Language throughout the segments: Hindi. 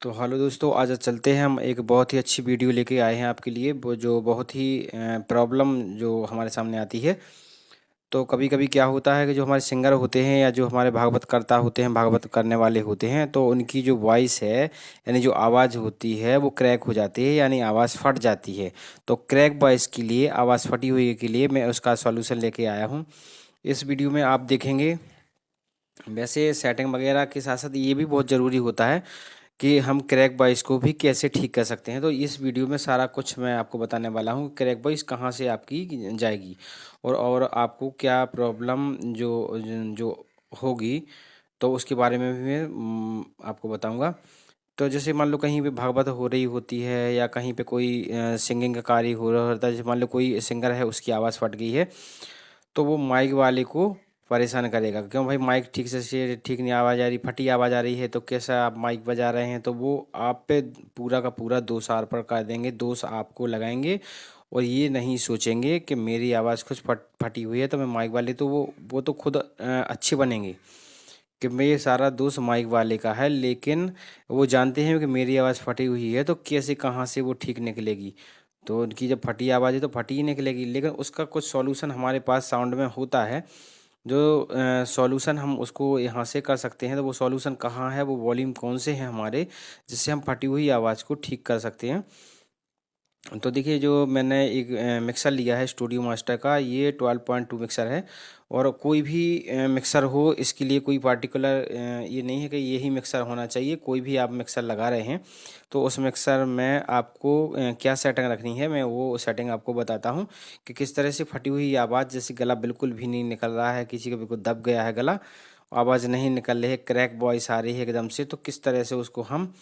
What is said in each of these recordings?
तो हेलो दोस्तों, आज चलते हैं हम एक बहुत ही अच्छी वीडियो लेके आए हैं आपके लिए वो जो बहुत ही प्रॉब्लम जो हमारे सामने आती है। तो कभी कभी क्या होता है कि जो हमारे सिंगर होते हैं या जो हमारे भागवत करता होते हैं, भागवत करने वाले होते हैं, तो उनकी जो वॉइस है यानी जो आवाज़ होती है वो क्रैक हो जाती है, यानी आवाज़ फट जाती है। तो क्रैक वॉइस के लिए, आवाज़ फटी हुई के लिए मैं उसका सॉल्यूशन लेके आया हूँ। इस वीडियो में आप देखेंगे। वैसे सेटिंग वगैरह के साथ साथ ये भी बहुत ज़रूरी होता है कि हम क्रैक वॉइस को भी कैसे ठीक कर सकते हैं। तो इस वीडियो में सारा कुछ मैं आपको बताने वाला हूँ, क्रैक वॉइस कहाँ से आपकी जाएगी और आपको क्या प्रॉब्लम जो जो होगी, तो उसके बारे में भी मैं आपको बताऊंगा। तो जैसे मान लो कहीं पे भागवत हो रही होती है या कहीं पे कोई सिंगिंग का कार्य हो रहा होता है, जैसे मान लो कोई सिंगर है उसकी आवाज़ फट गई है, तो वो माइक वाले को परेशान करेगा। क्यों भाई, माइक ठीक से ठीक नहीं आवाज़ आ रही, फटी आवाज़ आ रही है, तो कैसा आप माइक बजा रहे हैं। तो वो आप पे पूरा का पूरा दोष आर पर कर देंगे, दोष आपको लगाएंगे और ये नहीं सोचेंगे कि मेरी आवाज़ कुछ फटी हुई है तो मैं माइक वाले, तो वो तो खुद अच्छे बनेंगे कि मैं ये सारा दोष माइक वाले का है। लेकिन वो जानते हैं कि मेरी आवाज़ फटी हुई है तो कैसे कहाँ से वो ठीक निकलेगी। तो उनकी जब फटी आवाज़ है तो फटी ही निकलेगी, लेकिन उसका कुछ सॉल्यूशन हमारे पास साउंड में होता है। जो सॉल्यूशन हम उसको यहाँ से कर सकते हैं, तो वो सॉल्यूशन कहाँ है, वो वॉल्यूम कौन से हैं हमारे, जिससे हम फटी हुई आवाज़ को ठीक कर सकते हैं। तो देखिए, जो मैंने एक मिक्सर लिया है स्टूडियो मास्टर का, ये 12.2 मिक्सर है। और कोई भी मिक्सर हो, इसके लिए कोई पार्टिकुलर ये नहीं है कि यही मिक्सर होना चाहिए। कोई भी आप मिक्सर लगा रहे हैं तो उस मिक्सर में आपको क्या सेटिंग रखनी है, मैं वो सेटिंग आपको बताता हूँ कि किस तरह से फटी हुई आवाज़, जैसे गला बिल्कुल भी नहीं निकल रहा है, किसी का बिल्कुल दब गया है गला, आवाज़ नहीं निकल रही है, क्रैक वॉइस आ रही है एकदम से, तो किस तरह से उसको हम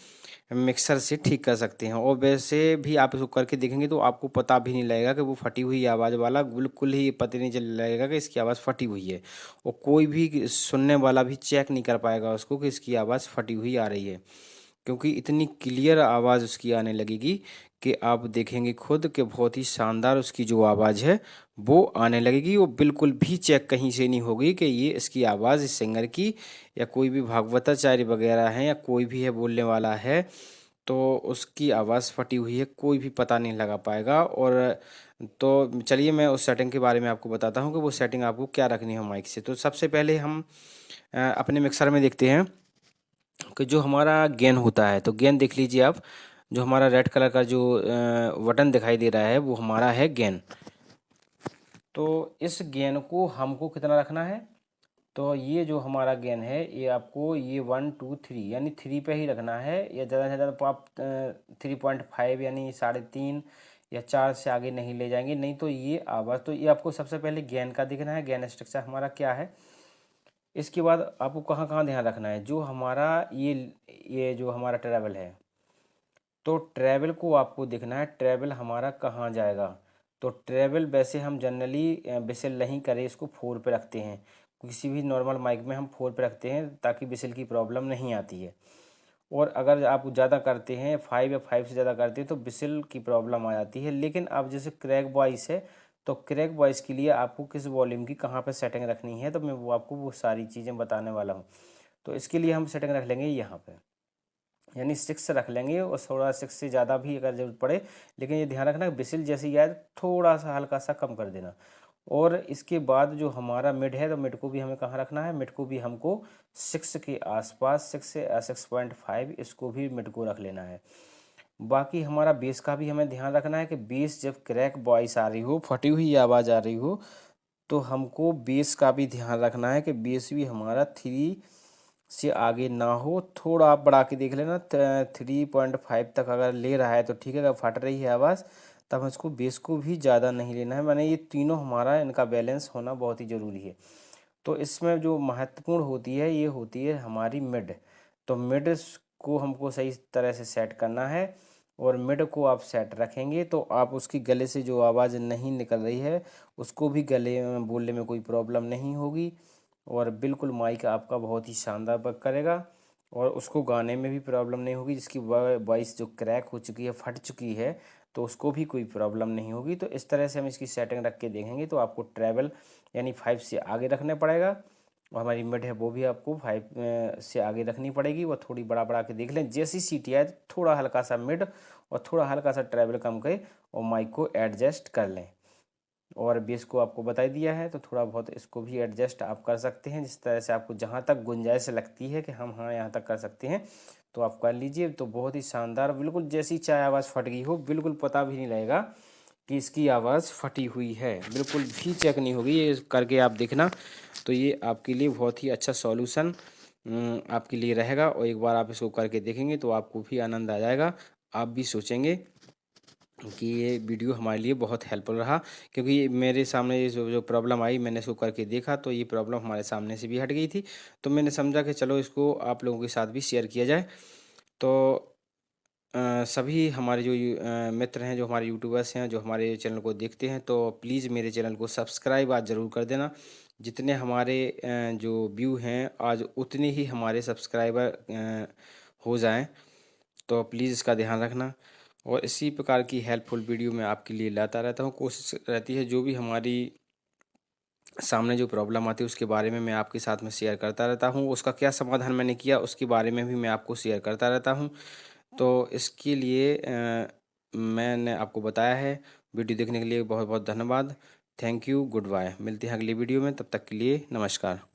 मिक्सर से ठीक कर सकते हैं। और वैसे भी आप इसको करके देखेंगे तो आपको पता भी नहीं लगेगा कि वो फटी हुई आवाज़ वाला, बिल्कुल ही पता नहीं चल लगेगा कि इसकी आवाज़ फटी हुई है। और कोई भी सुनने वाला भी चेक नहीं कर पाएगा उसको कि इसकी आवाज़ फटी हुई आ रही है, क्योंकि इतनी क्लियर आवाज़ उसकी आने लगेगी कि आप देखेंगे खुद कि बहुत ही शानदार उसकी जो आवाज़ है वो आने लगेगी। वो बिल्कुल भी चेक कहीं से नहीं होगी कि ये इसकी आवाज़ इस सिंगर की, या कोई भी भागवताचार्य वगैरह हैं या कोई भी है बोलने वाला है, तो उसकी आवाज़ फटी हुई है, कोई भी पता नहीं लगा पाएगा। और तो चलिए मैं उस सेटिंग के बारे में आपको बताता हूँ कि वो सेटिंग आपको क्या रखनी है माइक से। तो सबसे पहले हम अपने मिक्सर में देखते हैं कि जो हमारा गेन होता है, तो गेन देख लीजिए आप, जो हमारा रेड कलर का जो बटन दिखाई दे रहा है वो हमारा है गेन। तो इस गेन को हमको कितना रखना है, तो ये जो हमारा गेन है ये आपको ये 1 2 3 यानी 3 पे ही रखना है, या ज़्यादा से ज़्यादा तो आप 3.5 यानी 3.5 या 4 से आगे नहीं ले जाएंगे, नहीं तो ये आवाज़। तो ये आपको सबसे पहले गेन का देखना है, गेन स्ट्रक्चर हमारा क्या है। इसके बाद आपको कहाँ कहाँ ध्यान रखना है, जो हमारा ये जो हमारा ट्रैवल है, तो ट्रैवल को आपको देखना है, ट्रैवल हमारा कहाँ जाएगा। तो ट्रैवल वैसे हम जनरली बिसल नहीं करें, इसको 4 पे रखते हैं। किसी भी नॉर्मल माइक में हम 4 पे रखते हैं ताकि बिसल की प्रॉब्लम नहीं आती है। और अगर आप ज़्यादा करते हैं 5 या 5 से ज़्यादा करते हैं तो बिसल की प्रॉब्लम आ जाती है। लेकिन अब जैसे क्रैक वॉइस है, तो क्रैक वॉइस के लिए आपको किस वॉल्यूम की कहाँ पर सेटिंग रखनी है, तो मैं वो आपको वो सारी चीज़ें बताने वाला हूँ। तो इसके लिए हम सेटिंग रख लेंगे यहाँ पर, यानी 6 रख लेंगे, और थोड़ा 6 से ज़्यादा भी अगर जरूरत पड़े, लेकिन ये ध्यान रखना बिसिल जैसी आए थोड़ा सा हल्का सा कम कर देना। और इसके बाद जो हमारा मिड है, तो मिड को भी हमें कहाँ रखना है, मिड को भी हमको 6 के आसपास, 6 से 6.5, इसको भी मिड को रख लेना है। बाकी हमारा बेस का भी हमें ध्यान रखना है कि बेस जब क्रैक वॉइस आ रही हो, फटी हुई आवाज़ आ रही हो, तो हमको बेस का भी ध्यान रखना है कि बेस भी हमारा 3 से आगे ना हो। थोड़ा आप बढ़ा के देख लेना, 3.5 तक अगर ले रहा है तो ठीक है, अगर फट रही है आवाज़ तब इसको बेस को भी ज़्यादा नहीं लेना है। मैंने ये तीनों हमारा इनका बैलेंस होना बहुत ही ज़रूरी है। तो इसमें जो महत्वपूर्ण होती है ये होती है हमारी मिड। तो मिड को हमको सही तरह से सेट करना है, और मिड को आप सेट रखेंगे तो आप उसकी गले से जो आवाज़ नहीं निकल रही है उसको भी गले में बोलने में कोई प्रॉब्लम नहीं होगी, और बिल्कुल माइक आपका बहुत ही शानदार वर्क करेगा, और उसको गाने में भी प्रॉब्लम नहीं होगी। जिसकी वॉइस जो क्रैक हो चुकी है, फट चुकी है, तो उसको भी कोई प्रॉब्लम नहीं होगी। तो इस तरह से हम इसकी सेटिंग रख के देखेंगे तो आपको ट्रैवल यानी 5 से आगे रखना पड़ेगा, और हमारी इन्वर्टर है वो भी आपको 5 से आगे रखनी पड़ेगी। वो थोड़ी बड़ा बड़ा के देख लें, जैसी सीटी आए थोड़ा हल्का सा मिड और थोड़ा हल्का सा ट्रैवल कम करें और माइक को एडजस्ट कर लें। और बेस को आपको बता दिया है, तो थोड़ा बहुत इसको भी एडजस्ट आप कर सकते हैं, जिस तरह से आपको जहाँ तक गुंजाइश लगती है कि हम हाँ यहाँ तक कर सकते हैं तो आप कर लीजिए। तो बहुत ही शानदार, बिल्कुल जैसी चाहे आवाज़ फट गई हो, बिल्कुल पता भी नहीं लगेगा कि इसकी आवाज़ फटी हुई है, बिल्कुल भी चेक नहीं होगी। ये करके आप देखना, तो ये आपके लिए बहुत ही अच्छा सॉल्यूशन आपके लिए रहेगा। और एक बार आप इसको करके देखेंगे तो आपको भी आनंद आ जाएगा। आप भी सोचेंगे कि ये वीडियो हमारे लिए बहुत हेल्पफुल रहा, क्योंकि मेरे सामने ये जो प्रॉब्लम आई, मैंने इसको करके देखा तो ये प्रॉब्लम हमारे सामने से भी हट गई थी। तो मैंने समझा कि चलो इसको आप लोगों के साथ भी शेयर किया जाए। तो सभी हमारे जो मित्र हैं, जो हमारे यूट्यूबर्स हैं, जो हमारे चैनल को देखते हैं, तो प्लीज़ मेरे चैनल को सब्सक्राइब आज ज़रूर कर देना। जितने हमारे जो व्यू हैं आज, उतने ही हमारे सब्सक्राइबर हो जाएं, तो प्लीज़ इसका ध्यान रखना। और इसी प्रकार की हेल्पफुल वीडियो मैं आपके लिए लाता रहता हूँ। कोशिश रहती है जो भी हमारी सामने जो प्रॉब्लम आती है उसके बारे में मैं आपके साथ में शेयर करता रहता हूँ। उसका क्या समाधान मैंने किया उसके बारे में भी मैं आपको शेयर करता रहता हूँ। तो इसके लिए मैंने आपको बताया है। वीडियो देखने के लिए बहुत बहुत धन्यवाद। Thank you, goodbye. मिलते हैं अगली वीडियो में, तब तक के लिए नमस्कार।